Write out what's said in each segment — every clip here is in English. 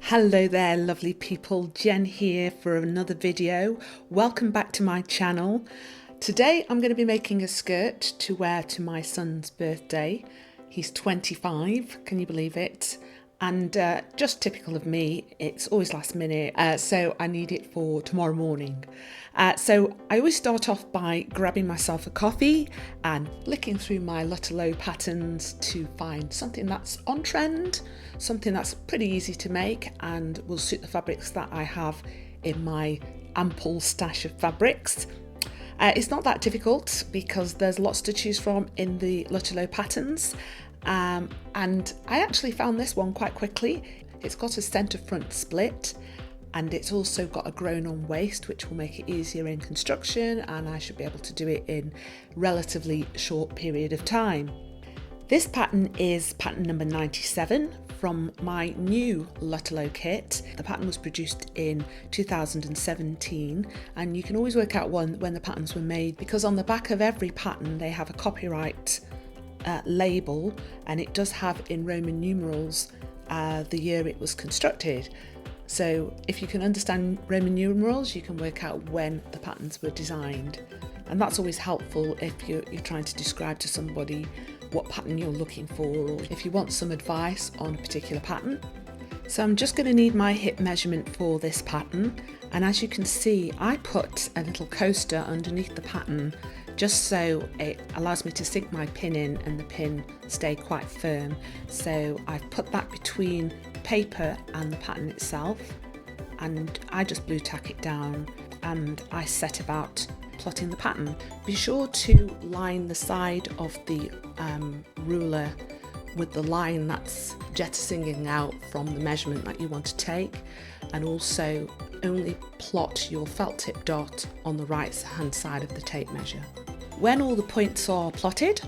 Hello there lovely people, Jen here for another video. Welcome back to my channel. Today I'm going to be making a skirt to wear to my son's birthday. He's 25, can you believe it? And just typical of me, it's always last minute, so I need it for tomorrow morning. So I always start off by grabbing myself a coffee and flicking through my Lutterloh patterns to find something that's on trend, something that's pretty easy to make and will suit the fabrics that I have in my ample stash of fabrics. It's not that difficult because there's lots to choose from in the Lutterloh patterns. And I actually found this one quite quickly. It's got a centre front split and it's also got a grown on waist, which will make it easier in construction, and I should be able to do it in relatively short period of time. This pattern is pattern number 97 from my new Lutterloh kit. The pattern was produced in 2017 and you can always work out when the patterns were made because on the back of every pattern they have a copyright label, and it does have in Roman numerals the year it was constructed. So if you can understand Roman numerals, you can work out when the patterns were designed, and that's always helpful if you're trying to describe to somebody what pattern you're looking for, or if you want some advice on a particular pattern. So I'm just going to need my hip measurement for this pattern, and as you can see I put a little coaster underneath the pattern just so it allows me to sink my pin in and the pin stay quite firm. So I've put that between paper and the pattern itself, and I just blue tack it down and I set about plotting the pattern. Be sure to line the side of the ruler with the line that's jettisoning out from the measurement that you want to take, and also only plot your felt tip dot on the right hand side of the tape measure. When all the points are plotted,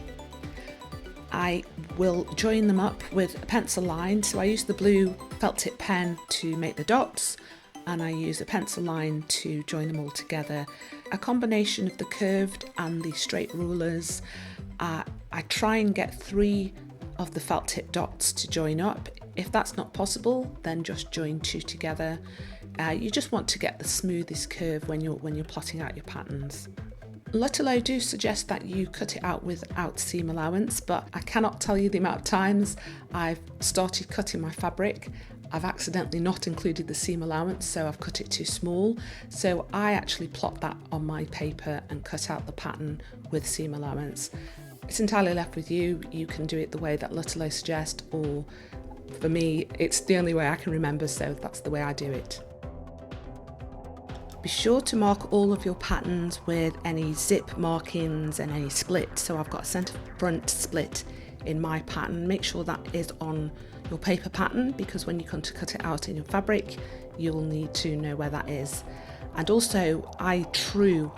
I will join them up with a pencil line. So I use the blue felt tip pen to make the dots, and I use a pencil line to join them all together. A combination of the curved and the straight rulers. I try and get 3 of the felt tip dots to join up. If that's not possible, then just join 2 together. You just want to get the smoothest curve when you're plotting out your patterns. Lutterloh do suggest that you cut it out without seam allowance, but I cannot tell you the amount of times I've started cutting my fabric, I've accidentally not included the seam allowance, so I've cut it too small. So I actually plot that on my paper and cut out the pattern with seam allowance. It's entirely left with you. You can do it the way that Lutterloh suggests, or for me, it's the only way I can remember, so that's the way I do it. Be sure to mark all of your patterns with any zip markings and any split. So I've got a centre front split in my pattern. Make sure that is on your paper pattern, because when you come to cut it out in your fabric, you'll need to know where that is. And also I true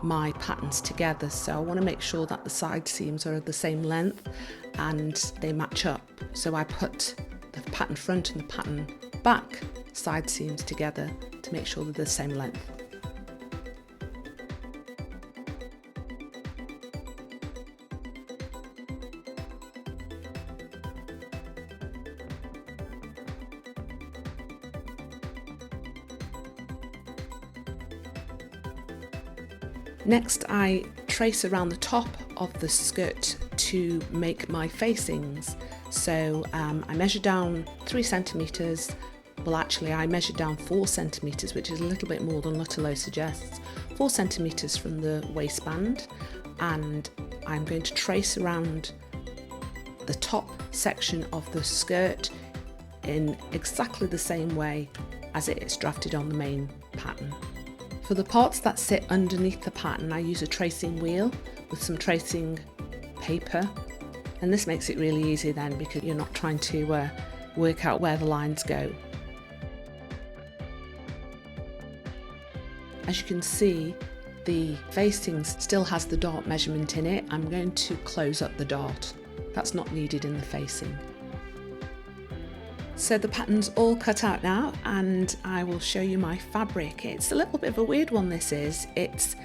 my patterns together, so I want to make sure that the side seams are the same length and they match up. So I put the pattern front and the pattern back side seams together to make sure they're the same length. Next, I trace around the top of the skirt to make my facings. So I measure down 3 centimetres. Well, actually I measured down 4 centimetres, which is a little bit more than Lutterloh suggests. 4 centimetres from the waistband, and I'm going to trace around the top section of the skirt in exactly the same way as it is drafted on the main pattern. For the parts that sit underneath the pattern, I use a tracing wheel with some tracing paper, and this makes it really easy then because you're not trying to work out where the lines go. As you can see, the facing still has the dart measurement in it. I'm going to close up the dart. That's not needed in the facing. So the pattern's all cut out now, and I will show you my fabric. It's a little bit of a weird one, this is. It's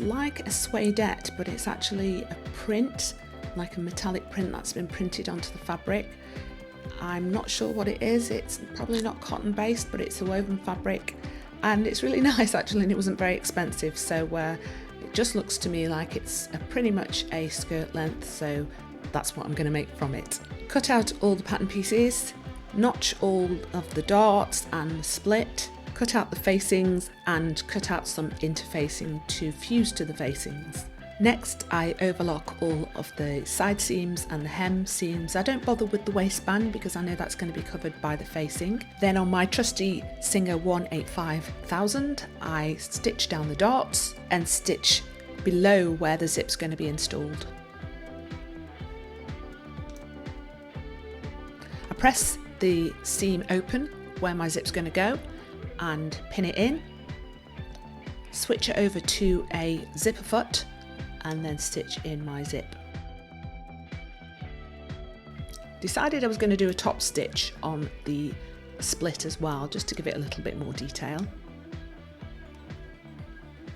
like a suedette, but it's actually a print, like a metallic print that's been printed onto the fabric. I'm not sure what it is. It's probably not cotton based, but it's a woven fabric, and it's really nice actually, and it wasn't very expensive, so it just looks to me like it's pretty much a skirt length, so that's what I'm going to make from it. Cut out all the pattern pieces, notch all of the darts and split, cut out the facings and cut out some interfacing to fuse to the facings. Next, I overlock all of the side seams and the hem seams. I don't bother with the waistband because I know that's going to be covered by the facing. Then on my trusty Singer 185,000, I stitch down the darts and stitch below where the zip's going to be installed. I press the seam open where my zip's going to go and pin it in. Switch it over to a zipper foot and then stitch in my zip. Decided I was going to do a top stitch on the split as well, just to give it a little bit more detail.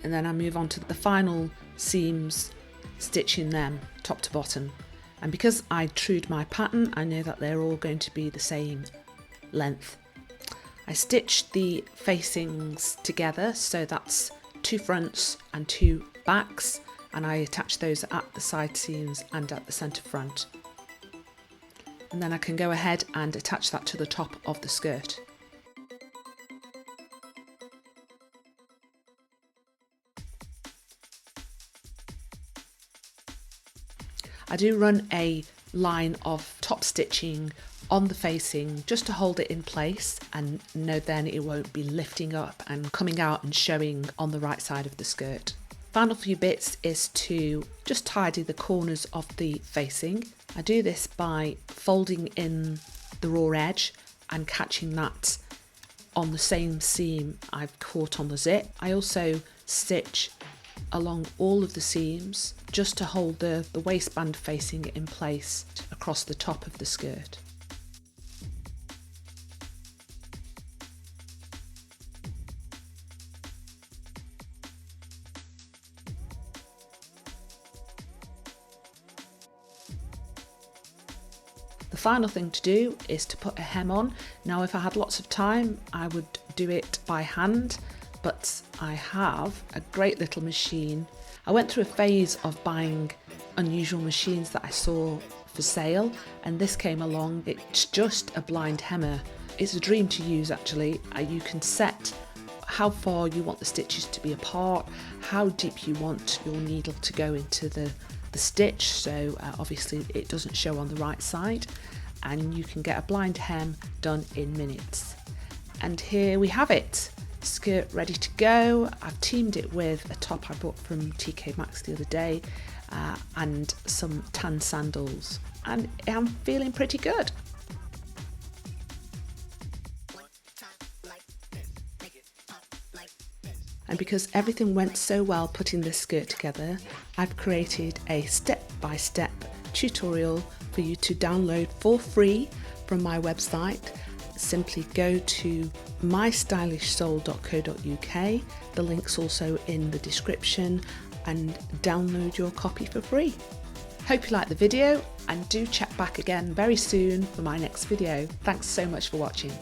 And then I move on to the final seams, stitching them top to bottom. And because I trued my pattern, I know that they're all going to be the same length. I stitched the facings together, so that's 2 fronts and 2 backs, and I attach those at the side seams and at the centre front. And then I can go ahead and attach that to the top of the skirt. I do run a line of top stitching on the facing just to hold it in place, and know then it won't be lifting up and coming out and showing on the right side of the skirt. Final few bits is to just tidy the corners of the facing. I do this by folding in the raw edge and catching that on the same seam I've caught on the zip. I also stitch along all of the seams just to hold the waistband facing in place across the top of the skirt. The final thing to do is to put a hem on. Now, if I had lots of time, I would do it by hand, but I have a great little machine. I went through a phase of buying unusual machines that I saw for sale, and this came along. It's just a blind hemmer. It's a dream to use actually. You can set how far you want the stitches to be apart, how deep you want your needle to go into the stitch, so obviously it doesn't show on the right side, and you can get a blind hem done in minutes. And here we have it, skirt ready to go. I've teamed it with a top I bought from TK Maxx the other day and some tan sandals, and I'm feeling pretty good. And because everything went so well putting this skirt together, I've created a step-by-step tutorial for you to download for free from my website. Simply go to mystylishsoul.co.uk. The link's also in the description, and download your copy for free. Hope you liked the video, and do check back again very soon for my next video. Thanks so much for watching.